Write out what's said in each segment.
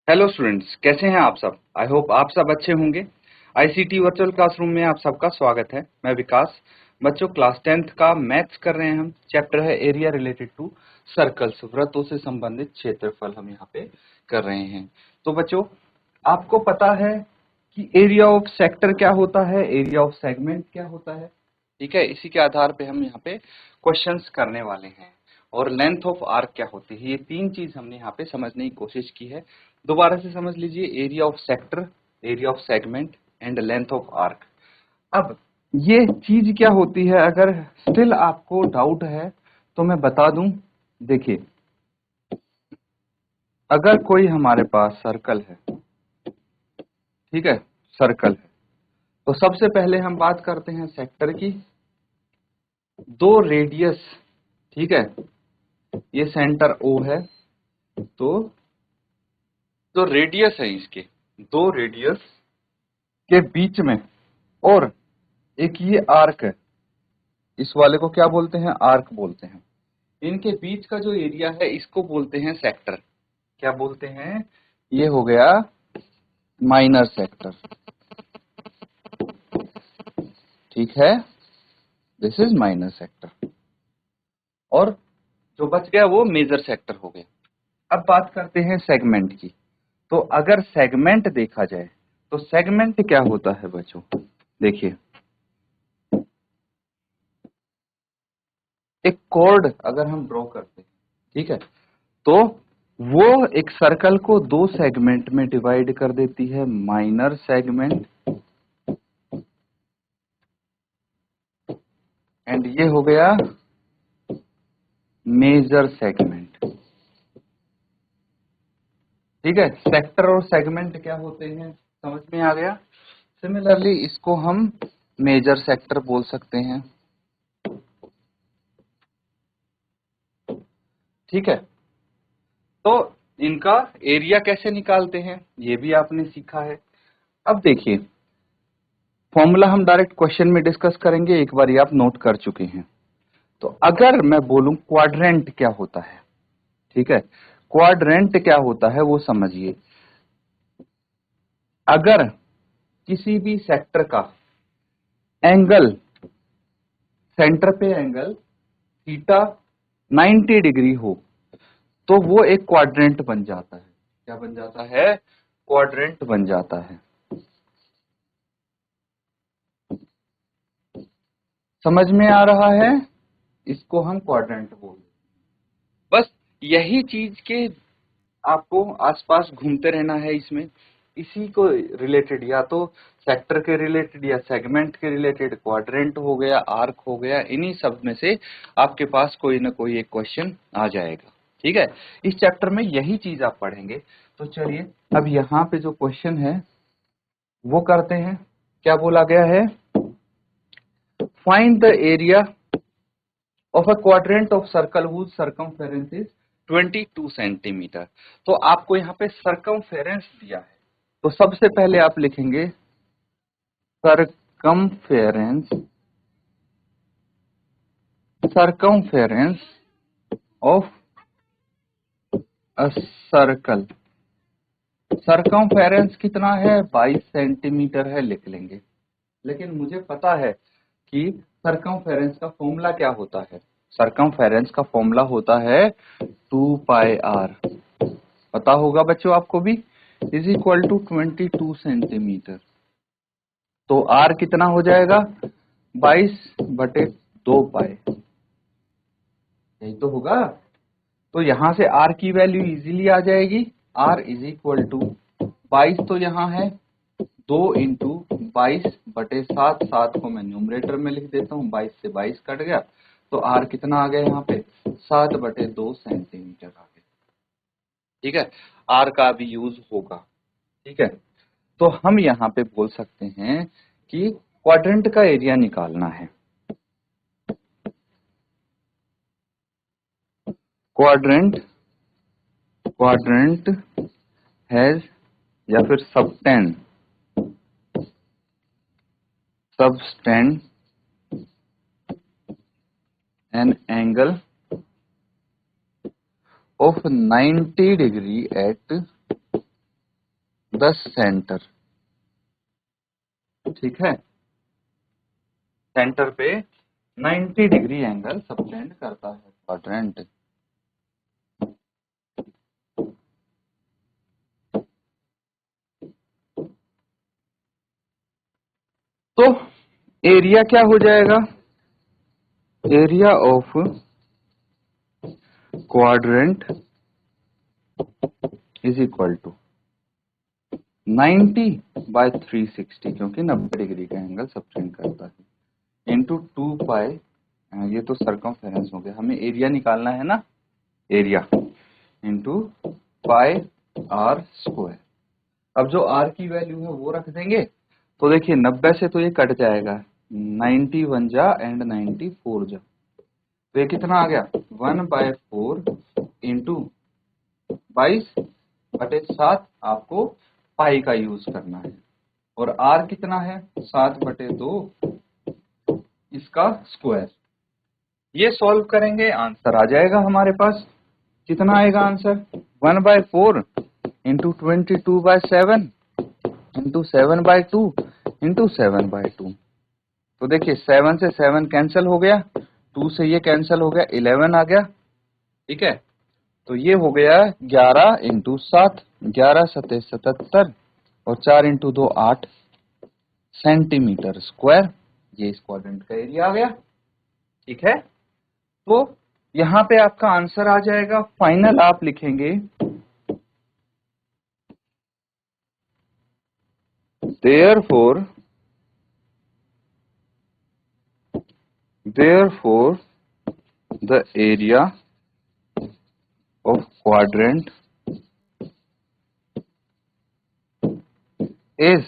Hello students, कैसे हैं आप सब। आई होप आप सब अच्छे होंगे। आईसीटी वर्चुअल क्लासरूम में आप सबका स्वागत है। मैं विकास। बच्चों, क्लास 10th का मैथ्स कर रहे हैं हम। चैप्टर है एरिया रिलेटेड टू सर्कल्स, वृत्तों से संबंधित क्षेत्रफल हम यहाँ पे कर रहे हैं। तो बच्चों, आपको पता है कि एरिया ऑफ सेक्टर क्या होता है, एरिया ऑफ सेगमेंट क्या होता है। ठीक है, इसी के आधार पे हम यहाँ पे क्वेश्चंस करने वाले हैं। और लेंथ ऑफ आर्क क्या होती है, ये तीन चीज हमने यहाँ पे समझने की कोशिश की है। दोबारा से समझ लीजिए, area of sector, area of segment and length of arc. अब ये चीज क्या होती है, अगर स्टिल आपको डाउट है तो मैं बता दूं। देखिए, अगर कोई हमारे पास सर्कल है, ठीक है, सर्कल है, तो सबसे पहले हम बात करते हैं सेक्टर की। दो रेडियस, ठीक है, ये सेंटर ओ है, तो जो रेडियस है इसके, दो रेडियस के बीच में, और एक ये आर्क है, इस वाले को क्या बोलते हैं, आर्क बोलते हैं। इनके बीच का जो एरिया है इसको बोलते हैं सेक्टर। क्या बोलते हैं, ये हो गया माइनर सेक्टर। ठीक है, दिस इज माइनर सेक्टर। और जो बच गया वो मेजर सेक्टर हो गया। अब बात करते हैं सेगमेंट की। तो अगर सेगमेंट देखा जाए तो सेगमेंट क्या होता है बच्चों, देखिए, एक कॉर्ड अगर हम ड्रॉ करते हैं, ठीक है, तो वो एक सर्कल को दो सेगमेंट में डिवाइड कर देती है, माइनर सेगमेंट एंड ये हो गया मेजर सेगमेंट। ठीक है, सेक्टर और सेगमेंट क्या होते हैं समझ में आ गया। सिमिलरली इसको हम मेजर सेक्टर बोल सकते हैं। ठीक है, तो इनका एरिया कैसे निकालते हैं ये भी आपने सीखा है। अब देखिए, फॉर्मूला हम डायरेक्ट क्वेश्चन में डिस्कस करेंगे, एक बार ये आप नोट कर चुके हैं। तो अगर मैं बोलूं क्वाड्रेंट क्या होता है, ठीक है, क्वाड्रेंट क्या होता है वो समझिए। अगर किसी भी सेक्टर का एंगल, सेंटर पे एंगल थीटा 90 डिग्री हो, तो वो एक क्वाड्रेंट बन जाता है। क्या बन जाता है, क्वाड्रेंट बन जाता है। समझ में आ रहा है, इसको हम क्वाड्रेंट बोलते हैं। बस यही चीज के आपको आसपास घूमते रहना है इसमें। इसी को रिलेटेड, या तो सेक्टर के रिलेटेड या सेगमेंट के रिलेटेड, क्वाड्रेंट हो गया, आर्क हो गया, इन्हीं सब में से आपके पास कोई ना कोई एक क्वेश्चन आ जाएगा। ठीक है, इस चैप्टर में यही चीज आप पढ़ेंगे। तो चलिए, अब यहाँ पे जो क्वेश्चन है वो करते हैं। क्या बोला गया है, find the area of a quadrant of circle whose circumference is 22 centimetre. तो आपको यहाँ पे सर्कमफेरेंस दिया है, तो सबसे पहले आप लिखेंगे circumference, circumference of a circle. Circumference कितना है, 22 सेंटीमीटर है, लिख लेंगे। लेकिन मुझे पता है कि सर्कमफेरेंस का फॉर्मूला क्या होता है। सर्कमफेरेंस का फॉर्मूला होता है 2 पाई आर। पता होगा बच्चों आपको भी, इज इक्वल टू 22 सेंटीमीटर। तो आर कितना हो जाएगा, 22/2 पाई, यही तो होगा। तो यहां से आर की वैल्यू इजीली आ जाएगी। आर इज इक्वल टू 22, तो यहाँ है 2 × 22/7। 7 को मैं न्यूमरेटर में लिख देता हूँ, 22 से 22 कट गया, तो आर कितना आ गया यहाँ पे, 7/2 सेंटीमीटर आ गया। ठीक है, आर का भी यूज होगा। ठीक है, तो हम यहाँ पे बोल सकते हैं कि क्वाड्रेंट का एरिया निकालना है। क्वाड्रेंट, क्वाड्रेंट हैज, या फिर subtend, subtend an angle of 90 degree at the centre, ठीक है, सेंटर पे 90 डिग्री एंगल सबटेंड करता है क्वाड्रेंट। तो एरिया क्या हो जाएगा, area of quadrant is equal to 90 by 360, क्योंकि 90 डिग्री का एंगल सबटेंड करता है, इंटू 2 पाई, ये तो सरकमफेरेंस हो गया, हमें एरिया निकालना है ना, area into pi r square. अब जो आर की वैल्यू है वो रख देंगे, तो देखिए 90 से तो ये कट जाएगा, 91 जा एंड 94 जा, तो ये कितना आ गया 1/4 इंटू 22/7, आपको पाई का यूज करना है, और आर कितना है 7/2 इसका स्क्वायर। ये सॉल्व करेंगे आंसर आ जाएगा हमारे पास, कितना आएगा आंसर 1/4 इंटू 22/7 इंटू 7/2 इंटू 7/2। तो देखिए 7 से 7 कैंसिल हो गया, 2 से ये कैंसिल हो गया, 11 आ गया, ठीक है। तो ये हो गया 11 इंटू 7, 11 सते 77, और 4 इंटू 2 8 सेंटीमीटर स्क्वायर, ये इस क्वाड्रेंट का एरिया आ गया, ठीक है। तो यहाँ पे आपका आंसर आ जाएगा, फाइनल आप लिखेंगे therefore the area of quadrant is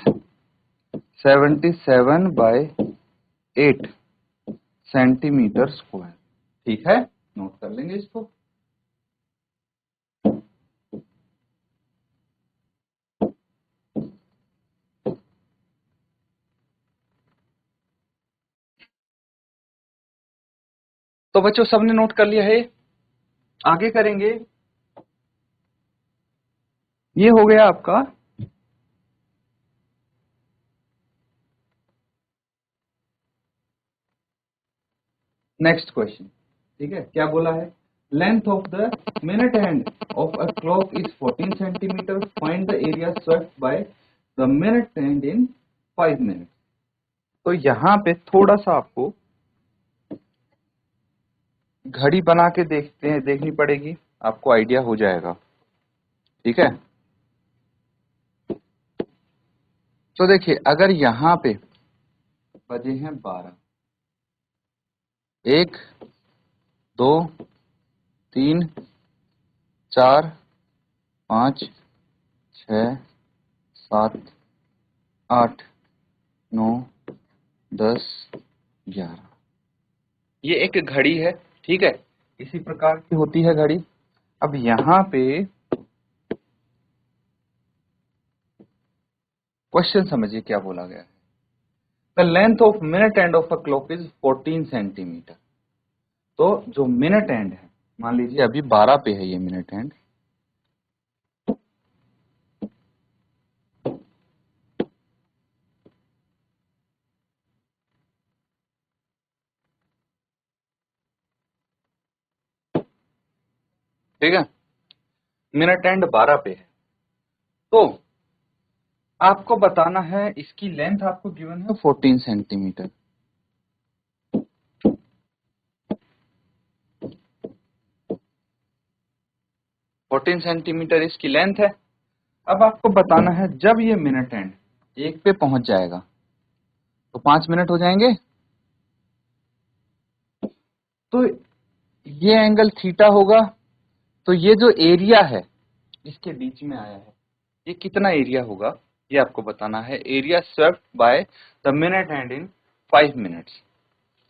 77/8 centimetre square, ठीक है, नोट कर लेंगे इसको। तो बच्चों सबने नोट कर लिया है, आगे करेंगे। ये हो गया आपका नेक्स्ट क्वेश्चन, ठीक है। क्या बोला है, length of the minute hand of a clock is 14 centimetre, find the area swept by the minute hand in 5 minute. तो यहाँ पे थोड़ा सा आपको घड़ी बना के देखनी पड़ेगी, आपको आइडिया हो जाएगा, ठीक है। तो देखिए अगर यहाँ पे बजे हैं 12, 1 2 3 4 5 6 7 8 9 10 11, ये एक घड़ी है, ठीक है, इसी प्रकार की होती है घड़ी। अब यहाँ पे क्वेश्चन समझिए क्या बोला गया है, the length of minute end of a clock is 14 centimetre. तो जो मिनट एंड है, मान लीजिए अभी 12 पे है ये मिनट एंड, ठीक है, मिनट एंड 12 पे है। तो आपको बताना है, इसकी लेंथ आपको गिवन है 14 सेंटीमीटर, फोर्टीन सेंटीमीटर इसकी लेंथ है। अब आपको बताना है जब ये मिनट एंड 1 पे पहुंच जाएगा तो 5 मिनट हो जाएंगे, तो ये एंगल थीटा होगा, तो ये जो एरिया है इसके बीच में आया है, ये कितना एरिया होगा ये आपको बताना है, area swept by the minute hand in 5 minutes.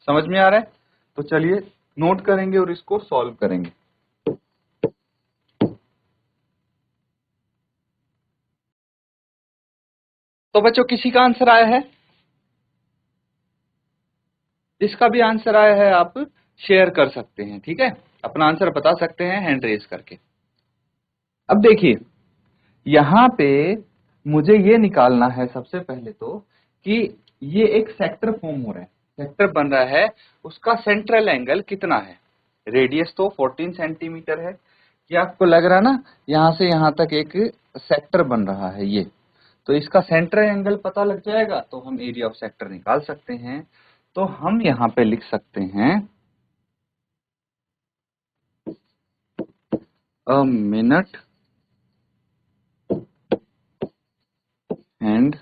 समझ में आ रहा है, तो चलिए नोट करेंगे और इसको सॉल्व करेंगे। तो बच्चों किसी का आंसर आया है, जिसका भी आंसर आया है आप शेयर कर सकते हैं, ठीक है, अपना आंसर बता सकते हैं हैंड रेज करके। अब देखिए यहाँ पे मुझे ये निकालना है सबसे पहले तो कि ये एक सेक्टर फॉर्म हो रहा है, सेक्टर बन रहा है, उसका सेंट्रल एंगल कितना है। रेडियस तो 14 सेंटीमीटर है, ये आपको लग रहा ना, यहां से यहां तक एक सेक्टर बन रहा है ये, तो इसका सेंट्रल एंगल पता लग जाएगा तो हम एरिया ऑफ सेक्टर निकाल सकते हैं। तो हम यहाँ पे लिख सकते हैं a minute and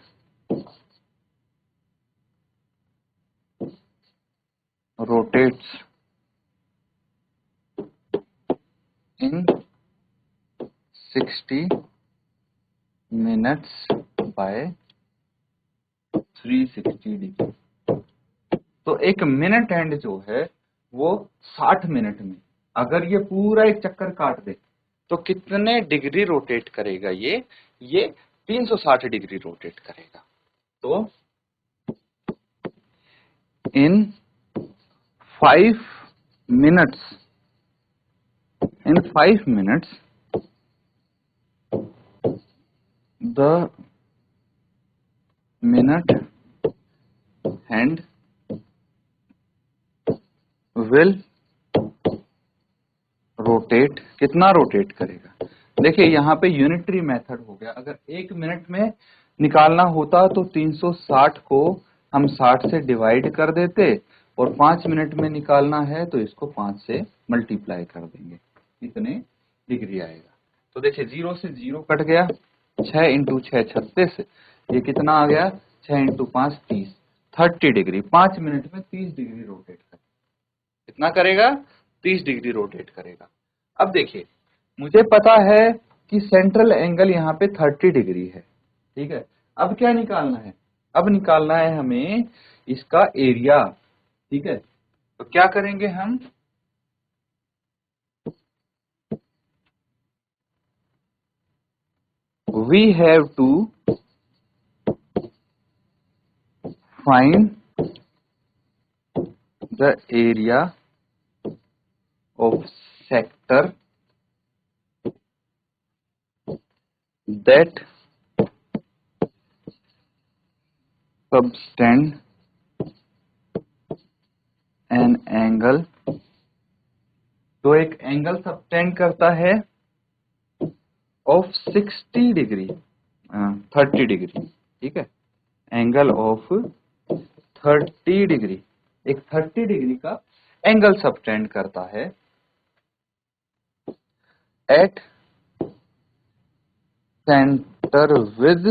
rotates in 60 minutes by 360 degree. तो एक मिनट हैंड जो है वो 60 मिनट में अगर ये पूरा एक चक्कर काट दे तो कितने डिग्री रोटेट करेगा ये 360 डिग्री रोटेट करेगा। तो इन 5 minutes the minute hand will rotate, कितना रोटेट करेगा। देखिए यहाँ पे यूनिटरी मेथड हो गया, अगर एक मिनट में निकालना होता तो 360 को हम 60 से डिवाइड कर देते और 5 मिनट में निकालना है तो इसको 5 से मल्टीप्लाई कर देंगे, कितने डिग्री आएगा। तो देखिए 0 से 0 कट गया, 6 इंटू 6 36, ये कितना आ गया 6 इंटू 5 30, 30 डिग्री। 5 मिनट में 30 डिग्री रोटेट करेगा, कितना करेगा 30 डिग्री रोटेट करेगा। अब देखिए मुझे पता है कि सेंट्रल एंगल यहाँ पे 30 डिग्री है, ठीक है। अब क्या निकालना है, अब निकालना है हमें इसका एरिया, ठीक है। तो क्या करेंगे हम, we have to find the area of sector that subtend an angle, तो एक एंगल सबटेंड करता है ऑफ 60 डिग्री 30 डिग्री, ठीक है। एंगल ऑफ 30 डिग्री, एक 30 डिग्री का एंगल सबटेंड करता है at centre with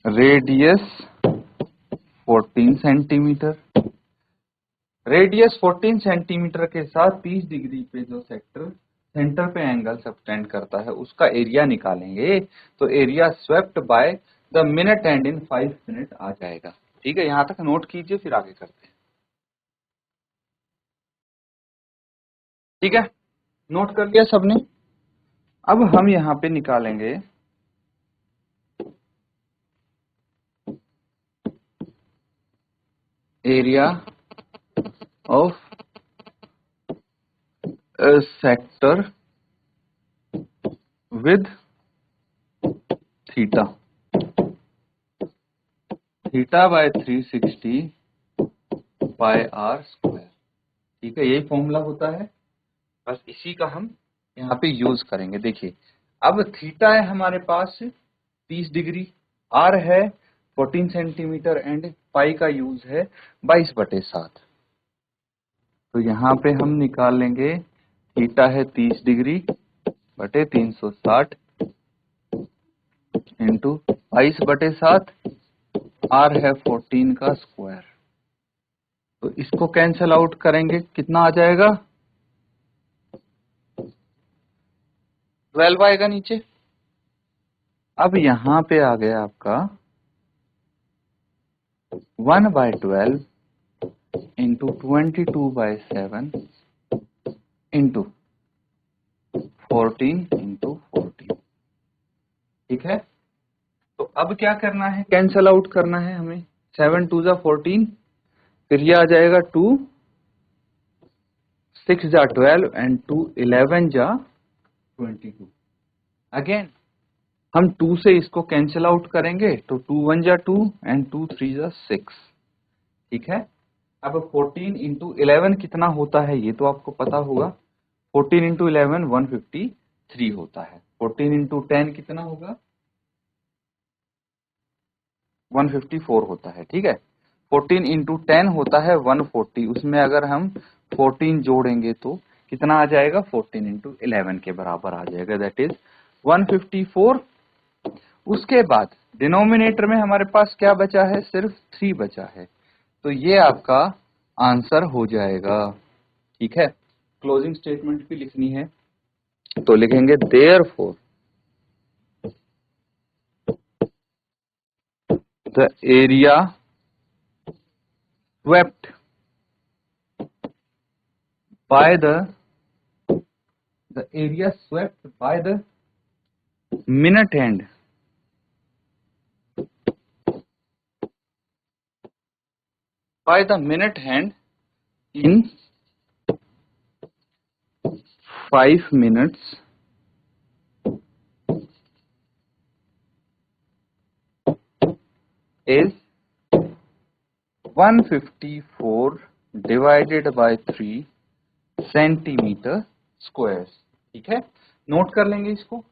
radius 14 centimetre. Radius 14 centimetre के साथ 30 डिग्री पे जो सेंटर पे एंगल सबटेंड करता है उसका एरिया निकालेंगे, तो area swept by the minute and in 5 minute आ जाएगा, ठीक है। यहां तक नोट कीजिए फिर आगे करते हैं, ठीक है। नोट कर लिया सबने। अब हम यहां पे निकालेंगे area of sector with theta, theta by 360 by r square, ठीक है। यही फॉर्मूला होता है, बस इसी का हम यहाँ पे यूज करेंगे। देखिए अब थीटा है हमारे पास 30 डिग्री, आर है 14 सेंटीमीटर एंड पाई का यूज है 22/7। तो यहाँ पे हम निकाल लेंगे थीटा है 30 डिग्री बटे 360 इंटू 22/7, आर है 14 का स्क्वायर। तो इसको कैंसिल आउट करेंगे, कितना आ जाएगा 12 आएगा नीचे। अब यहां पे आ गया आपका 1/12 इंटू 22/7 इंटू 14 इंटू 14, ठीक है। तो अब क्या करना है, कैंसल आउट करना है हमें। 7 2 जा 14, फिर ये आ जाएगा 2 6 जा 12 एंड 2 11 जा 22। अगेन हम 2 से इसको कैंसिल आउट करेंगे तो 2 1 जा 2 एंड 2 3 जा 6। ठीक है, अब 14 इंटू 11 कितना होता है ये तो आपको पता होगा। 14 इंटू 11 153 होता है। 14 इंटू 10 कितना होगा, 154 होता है। ठीक है, 14 इंटू 10 होता है 140, उसमें अगर हम 14 जोड़ेंगे तो कितना आ जाएगा, 14 इंटू 11 के बराबर आ जाएगा, दैट इज 154। उसके बाद डिनोमिनेटर में हमारे पास क्या बचा है, सिर्फ 3 बचा है, तो ये आपका आंसर हो जाएगा। ठीक है, क्लोजिंग स्टेटमेंट भी लिखनी है तो लिखेंगे therefore the area swept by the area swept by the minute hand in 5 minutes is 154 divided by 3 centimetre square. ठीक है, नोट कर लेंगे इसको।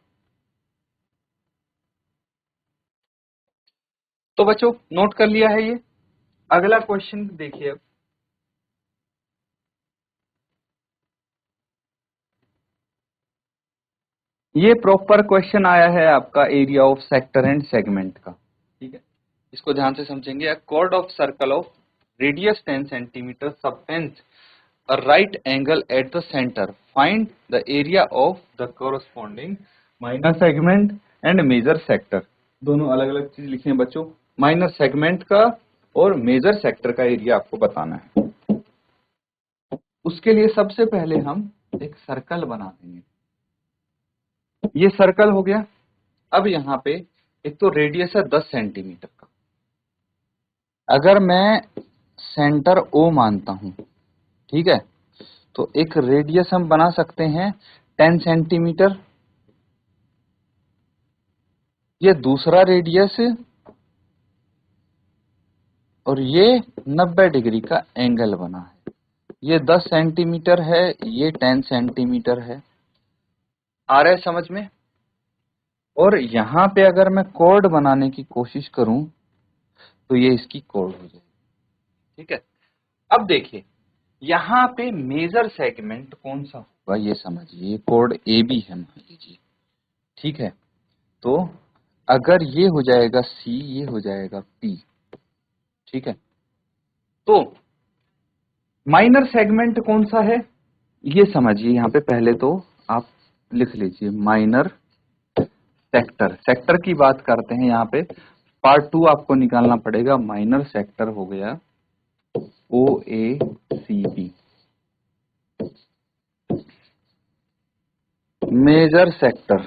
तो बच्चों नोट कर लिया है ये। अगला क्वेश्चन देखिए अब। ये प्रॉपर क्वेश्चन आया है आपका area of sector and segment का। ठीक है, इसको ध्यान से समझेंगे। A chord of circle of radius 10 centimetre subtends a right angle at the center. Find the area of the corresponding minor segment and major sector. दोनों अलग अलग चीज लिखे हैं बच्चों। माइनर सेगमेंट का और मेजर सेक्टर का एरिया आपको बताना है। उसके लिए सबसे पहले हम एक सर्कल बना देंगे। ये सर्कल हो गया। अब यहाँ पे एक तो रेडियस है 10 सेंटीमीटर का। अगर मैं सेंटर O मानता हूं, ठीक है, तो एक रेडियस हम बना सकते हैं 10 सेंटीमीटर। ये दूसरा रेडियस और ये 90 डिग्री का एंगल बना है। ये 10 सेंटीमीटर है, ये 10 सेंटीमीटर है। आ रहा है समझ में? और यहां पे अगर मैं कॉर्ड बनाने की कोशिश करूं तो ये इसकी कॉर्ड हो जाएगी। ठीक है, अब देखिए यहाँ पे मेजर सेगमेंट कौन सा होगा ये समझिए। ये कोड ए बी है मान लीजिए। ठीक है, तो अगर ये हो जाएगा सी, ये हो जाएगा पी। ठीक है, तो माइनर सेगमेंट कौन सा है ये समझिए। यहाँ पे पहले तो आप लिख लीजिए माइनर सेक्टर। सेक्टर की बात करते हैं यहाँ पे। पार्ट 2 आपको निकालना पड़ेगा। माइनर सेक्टर हो गया O A C B. Major sector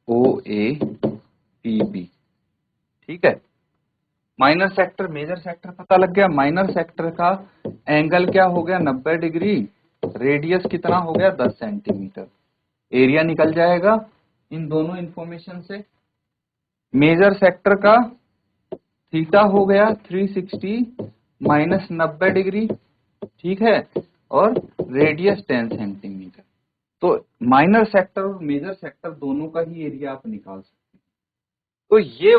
O A P B. ठीक है, माइनर सेक्टर मेजर सेक्टर पता लग गया। माइनर सेक्टर का एंगल क्या हो गया, 90 डिग्री। रेडियस कितना हो गया, 10 सेंटीमीटर। एरिया निकल जाएगा इन दोनों इंफॉर्मेशन से। मेजर सेक्टर का थीटा हो गया 360 माइनस 90 डिग्री। ठीक है, और रेडियस 10 सेंटीमीटर। तो माइनर सेक्टर और मेजर सेक्टर दोनों का ही एरिया आप निकाल सकते हैं। तो ये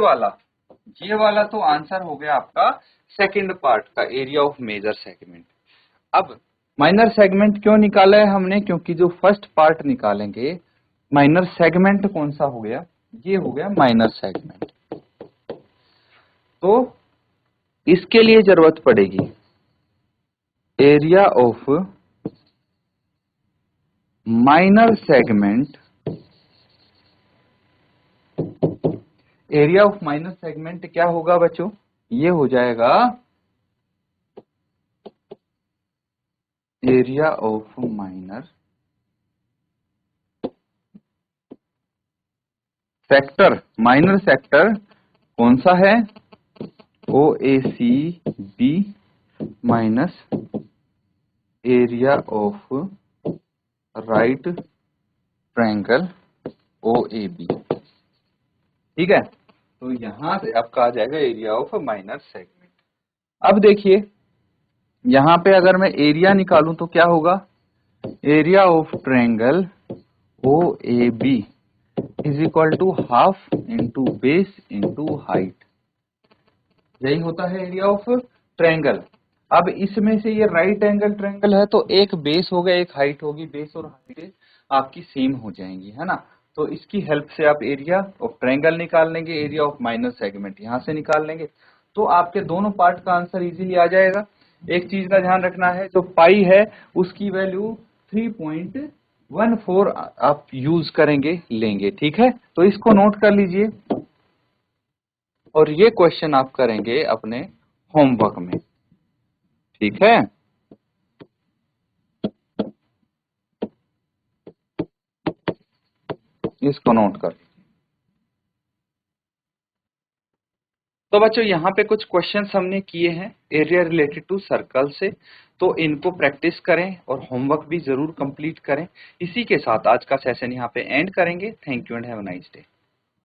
वाला तो आंसर हो गया आपका सेकंड पार्ट का, एरिया ऑफ मेजर सेगमेंट। अब माइनर सेगमेंट क्यों निकाला है हमने, क्योंकि जो फर्स्ट पार्ट निकालेंगे माइनर सेगमेंट कौन सा हो गया, ये हो गया माइनर सेगमेंट। तो इसके लिए जरूरत पड़ेगी area of minor segment. Area of minor segment क्या होगा बच्चों, ये हो जाएगा area of minor sector. Minor sector कौन सा है, O A C B minus area of right triangle OAB। ठीक है, तो यहां से आपका आ जाएगा एरिया ऑफ माइनर सेगमेंट। अब देखिए यहां पे अगर मैं एरिया निकालूं तो क्या होगा, area of triangle OAB is equal to half into base into height. यही होता है एरिया ऑफ ट्रायंगल। अब इसमें से ये राइट एंगल ट्रायंगल है तो एक बेस होगा एक हाइट होगी, बेस और हाइट आपकी सेम हो जाएंगी, है ना। तो इसकी हेल्प से आप एरिया ऑफ ट्रायंगल निकाल लेंगे, एरिया ऑफ माइनर सेगमेंट यहां से निकाल लेंगे, तो आपके दोनों पार्ट का आंसर इजीली आ जाएगा। एक चीज का ध्यान रखना है, जो पाई है उसकी वैल्यू 3.14 आप यूज करेंगे लेंगे, ठीक है। तो इसको नोट कर लीजिए और ये क्वेश्चन आप करेंगे अपने होमवर्क में, ठीक है। इसको नोट कर। तो बच्चों यहाँ पे कुछ क्वेश्चंस हमने किए हैं एरिया रिलेटेड टू सर्कल से, तो इनको प्रैक्टिस करें और होमवर्क भी जरूर कंप्लीट करें। इसी के साथ आज का सेशन यहाँ पे एंड करेंगे। Thank you and have a nice day.